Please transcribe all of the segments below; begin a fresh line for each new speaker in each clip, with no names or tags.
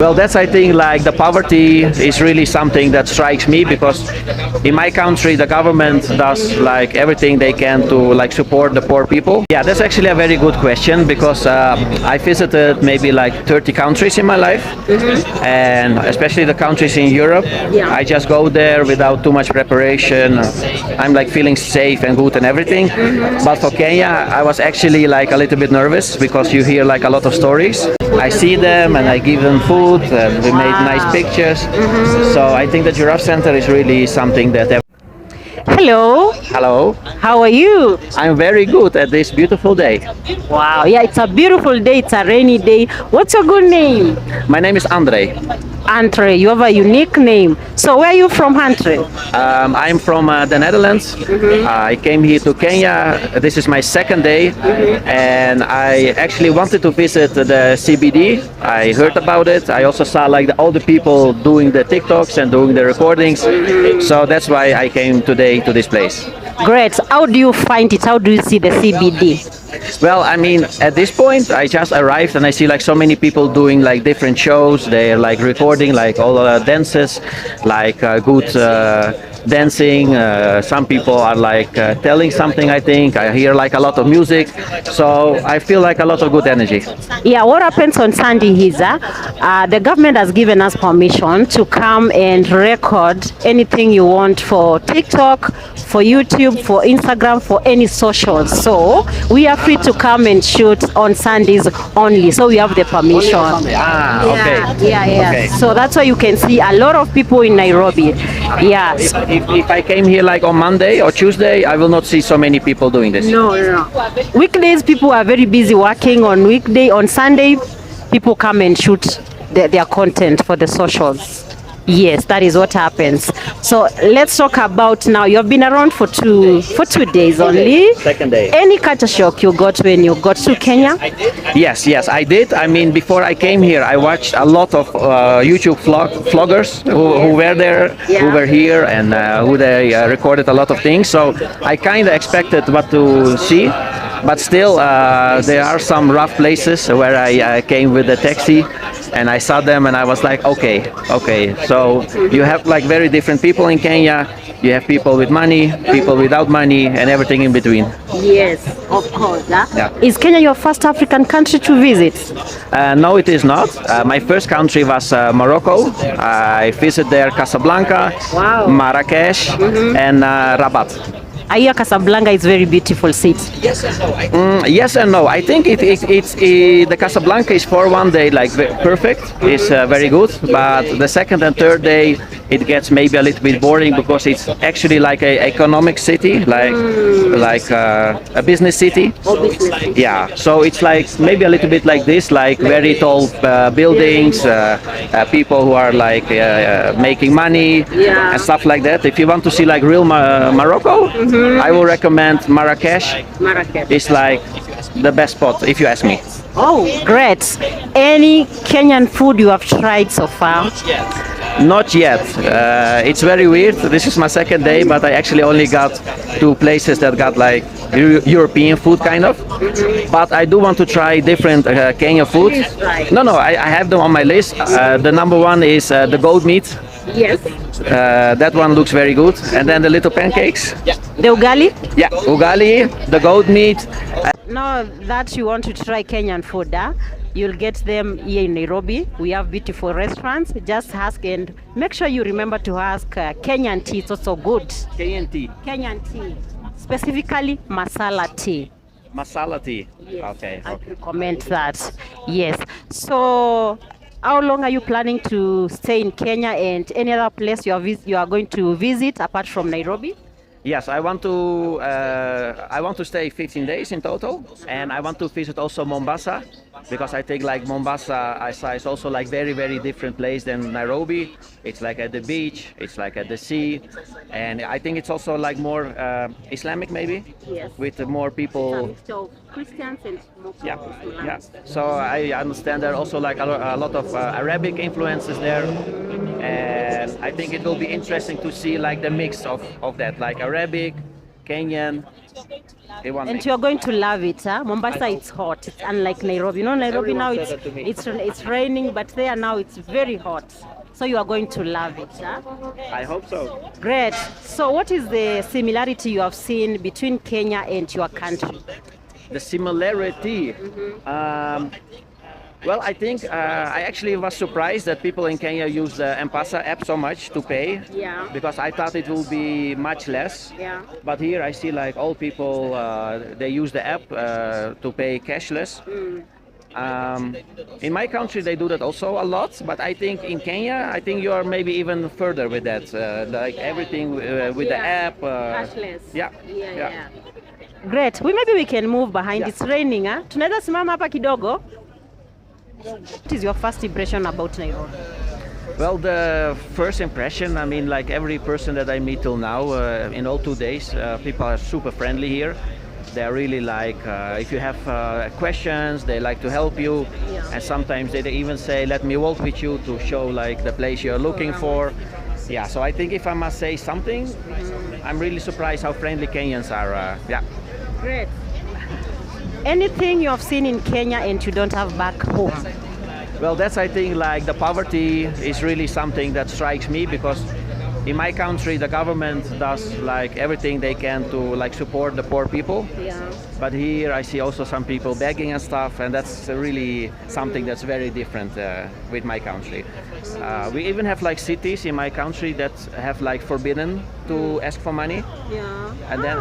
Well, that's I think like the poverty is really something that strikes me because in my country the government does like everything they can to like support the poor people. Yeah, that's actually a very good question because I visited maybe like 30 countries in my life, and especially the countries in Europe.
Yeah.
I just go there without too much preparation. I'm like feeling safe and good and everything. But for Kenya, I was actually like a little bit nervous because you hear like a lot of stories. I see them and I give them food and we made nice pictures. So I think the Giraffe Center is really something that.
Hello,
Hello,
how are you?
I'm very good at this beautiful day.
Wow, yeah, it's a beautiful day, it's a rainy day. What's your good name?
My name is Andre.
Andre, you have a unique name. So where are you from, Andre?
I'm from the Netherlands. I came here to Kenya. This is my second day, and I actually wanted to visit the CBD. I heard about it. I also saw like all the people doing the TikToks and doing the recordings. So that's why I came today to this place.
Great. How do you find it? How do you see the CBD?
Well, I mean, at this point, I just arrived and I see like so many people doing like different shows. They're like recording like all dances, like good dancing. Some people are like telling something, I think. I hear like a lot of music. So I feel like a lot of good energy.
Yeah, what happens on Sunday is the government has given us permission to come and record anything you want for TikTok, for YouTube, for Instagram, for any socials. So we are free to come and shoot on Sundays only. So we have the permission.
Ah, okay.
Yeah.
Okay.
So that's why you can see a lot of people in Nairobi. Yeah.
If I came here like on Monday or Tuesday, I will not see so many people doing this.
No. Weekdays, people are very busy working. On Sunday, people come and shoot their content for the socials. Yes, that is what happens. So let's talk about now. You have been around for two days only.
Second day.
Any culture shock you got when you got to Kenya?
Yes, I did. I mean, before I came here, I watched a lot of YouTube vloggers who were there, who were here, and who they recorded a lot of things. So I kind of expected what to see, but still, there are some rough places where I came with the taxi, and I saw them, and I was like, okay. So you have like very different people in Kenya. You have people with money, people without money, and everything in between.
Yes, of course.
Yeah.
Is Kenya your first African country to visit?
No, it is not. My first country was Morocco. I visited there Casablanca,
Wow.
Marrakesh, and Rabat.
I hear Casablanca is very beautiful city.
Yes and no. I think it's the Casablanca is for one day like perfect. It's very good, but the second and third day it gets maybe a little bit boring because it's actually like a economic city, like a business city. Yeah. So it's like maybe a little bit like this, like very tall buildings, people who are like making money and stuff like that. If you want to see like real Morocco. I will recommend Marrakesh. It's like the best spot, if you ask me.
Oh, great. Any Kenyan food you have tried so far?
Not yet. It's very weird. This is my second day, but I actually only got 2 places that got like European food kind of. But I do want to try different Kenyan food. No, I have them on my list. The number one is the goat meat.
Yes.
That one looks very good. And then the little pancakes.
The ugali?
Yeah, ugali, the goat meat.
Now that you want to try Kenyan food, you'll get them here in Nairobi. We have beautiful restaurants. Just ask and make sure you remember to ask Kenyan tea. It's also good.
Kenyan tea.
Kenyan tea. Specifically masala tea.
Masala tea.
Yes,
Okay.
I recommend that. Yes. So how long are you planning to stay in Kenya and any other place you are going to visit apart from Nairobi?
Yes, I want to stay 15 days in total, and I want to visit also Mombasa because I think like Mombasa is also like very different place than Nairobi. It's like at the beach, it's like at the sea, and I think it's also like more Islamic maybe.
Yes.
With more people.
So Christians and
Yeah. So I understand there are also like a lot of Arabic influences there, and I think it will be interesting to see like the mix of that, like Arabic, Kenyan, In 1
And
week.
you're going to love it. Huh? Mombasa, it's hot. It's unlike Nairobi. You know, Nairobi
Everyone
now
said that to me.
it's raining, but there now it's very hot. So you are going to love it. Huh?
I hope so.
Great. So what is the similarity you have seen between Kenya and your country?
The similarity. Well, I think I actually was surprised that people in Kenya use the M-Pesa app so much to pay.
Yeah.
Because I thought it will be much less.
Yeah.
But here I see like all people they use the app to pay cashless. In my country they do that also a lot, but I think in Kenya I think you are maybe even further with that. Like everything with the app.
Cashless.
Yeah.
Yeah. Great. Maybe we can move behind.
Yeah.
It's raining. Huh? Tunaweza simama hapa kidogo. What is your first impression about Nairobi?
Well, the first impression, I mean, like every person that I meet till now, in all 2 days, people are super friendly here. They're really like, if you have questions, they like to help you.
Yeah.
And sometimes they even say, let me walk with you to show like the place you're looking for. Yeah, so I think if I must say something, I'm really surprised how friendly Kenyans are. Yeah.
Great. Anything you have seen in Kenya and you don't have back home?
Well, that's I think like the poverty is really something that strikes me because in my country the government does like everything they can to like support the poor people.
Yeah.
But here I see also some people begging and stuff, and that's really something that's very different with my country. We even have like cities in my country that have like forbidden to ask for money.
Yeah.
And then,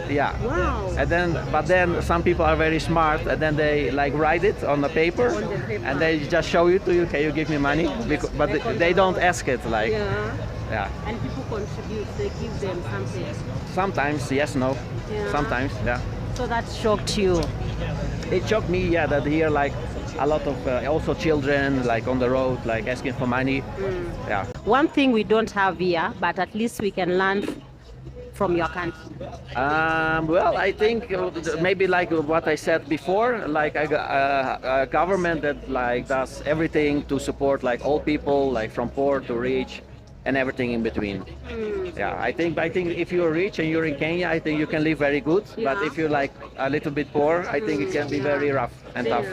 yeah.
Wow.
And then, but then some people are very smart, and then they like write it on the paper,
On the paper.
and they just show it to you. Can you give me money? But they don't ask it. Like, yeah.
And people contribute. They give them something.
Sometimes yes, no.
Yeah.
Sometimes, yeah.
So that shocked you.
It shocked me, yeah, that here like a lot of also children like on the road like asking for money. Yeah.
One thing we don't have here, but at least we can learn from your country.
Well, I think maybe like what I said before, like a government that like does everything to support like all people, like from poor to rich, and everything in between. Yeah, I think if you're rich and you're in Kenya, I think you can live very good.
Yeah.
But if you're like a little bit poor, I think it can be very rough and tough.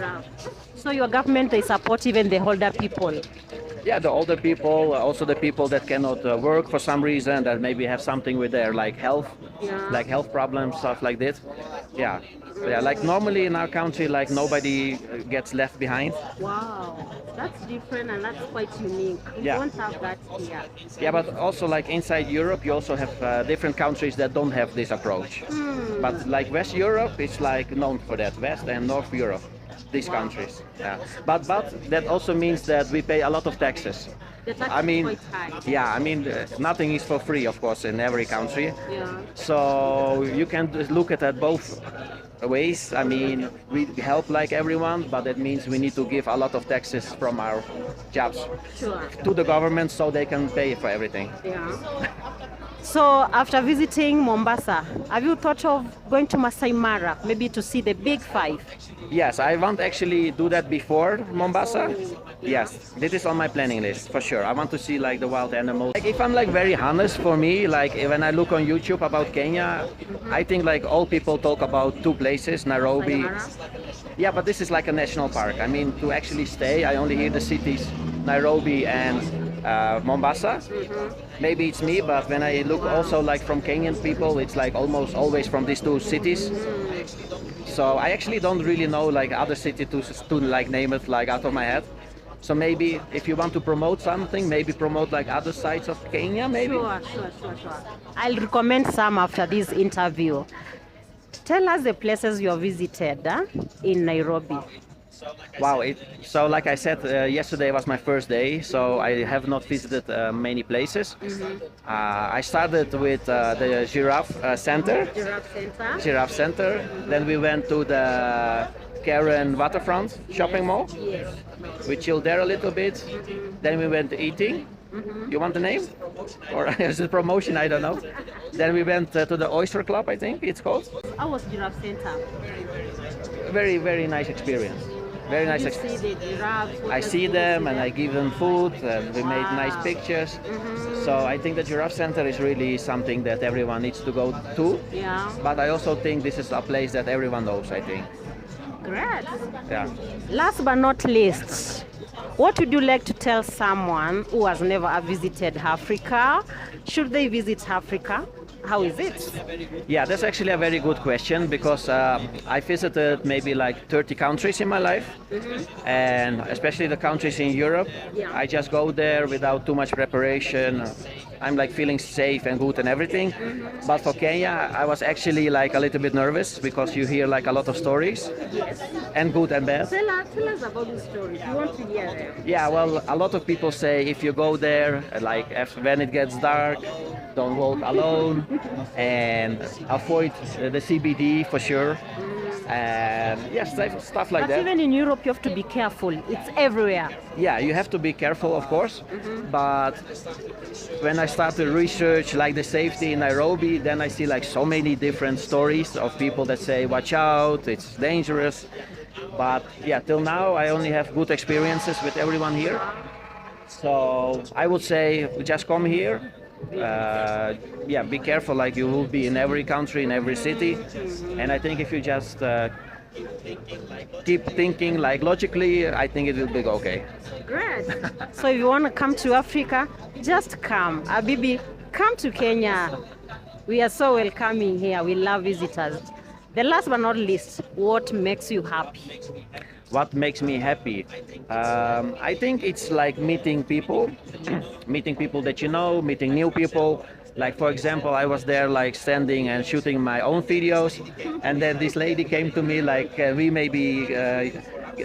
So your government, they support even the older people.
Yeah, the older people, also the people that cannot work for some reason, that maybe have something with their like health, like health problems, stuff like this. Yeah, yeah. Like normally in our country, like nobody gets left behind.
Wow, that's different and that's quite unique. We
Yeah.
don't have that here.
Yeah, but also like inside Europe, you also have different countries that don't have this approach. But like West Europe, it's like known for that. West and North Europe, these countries. Yeah. But that also means that we pay a lot of taxes.
The tax
I mean,
is quite high.
yeah, I mean, nothing is for free, of course, in every country.
Yeah.
So you can look at that both ways. I mean, we help like everyone, but that means we need to give a lot of taxes from our jobs
Sure.
to the government so they can pay for everything.
Yeah. So after visiting Mombasa, have you thought of going to Masai Mara, maybe to see the big five?
Yes, I want to actually do that before Mombasa. Yes, this is on my planning list for sure. I want to see like the wild animals. Like if I'm like very honest, for me, like when I look on YouTube about Kenya, I think like all people talk about two places, Nairobi. Yeah, but this is like a national park. I mean, to actually stay, I only hear the cities, Nairobi and Mombasa. Maybe it's me, but when I look also like from Kenyan people, it's like almost always from these two cities. So I actually don't really know like other city to like name it like out of my head. So maybe if you want to promote something, maybe promote like other sides of Kenya, maybe.
Sure. I'll recommend some after this interview. Tell us the places you have visited in Nairobi.
Wow, so like I said, yesterday was my first day, so I have not visited many places. I started with the Giraffe Center. Giraffe Center. Then we went to the Karen Waterfront shopping mall.
Yes.
We chilled there a little bit. Then we went eating. You want the name? Or is it promotion? I don't know. Then we went to the Oyster Club, I think it's called.
How was Giraffe Center?
Very, very nice experience. very nice.
You see the giraffes. What
I
else
see
do you
them and
there?
I give them food and we made nice
Wow.
pictures. So I think the Giraffe Center is really something that everyone needs to go to.
Yeah.
But I also think this is a place that everyone knows, I think.
Great.
Yeah.
Last but not least, what would you like to tell someone who has never visited Africa? Should they visit Africa? How is it?
Yeah, that's actually a very good question because I visited maybe like 30 countries in my life, and especially the countries in Europe.
Yeah.
I just go there without too much preparation. I'm like feeling safe and good and everything. But for Kenya, I was actually like a little bit nervous because you hear like a lot of stories,
Yes.
and good and bad.
Tell us about the story. We want to hear them.
Yeah, well, a lot of people say if you go there, like when it gets dark, don't walk alone, and avoid the CBD for sure. And yes, stuff like
But
that.
even in Europe, you have to be careful. It's everywhere.
Yeah, you have to be careful, of course. But when I start to research like the safety in Nairobi, then I see like so many different stories of people that say, watch out, it's dangerous. But yeah, till now I only have good experiences with everyone here. So I would say just come here. Yeah, be careful like you will be in every country, in every city. And I think if you just keep thinking like logically, I think it will be okay.
Great. So if you want to come to Africa, just come. Abibi, come to Kenya. We are so welcoming here. We love visitors. The last but not least, what makes you happy?
What makes me happy? I think it's like meeting people, meeting people that you know, meeting new people. Like for example, I was there like standing and shooting my own videos, and then this lady came to me like, we maybe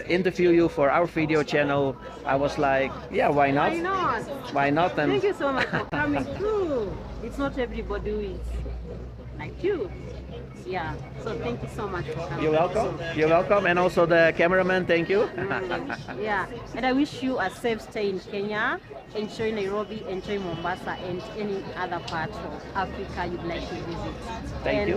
interview you for our video channel. I was like, yeah, why not?
Why not?
Why not? And
Thank you so much for coming through. It's not everybody who is like you. Yeah. So thank you so much for coming.
you're welcome. You're welcome, and also the cameraman. Thank you.
Yeah. And I wish you a safe stay in Kenya. Enjoy Nairobi, enjoy Mombasa, and any other part of Africa you'd like to visit.
Thank
And
you.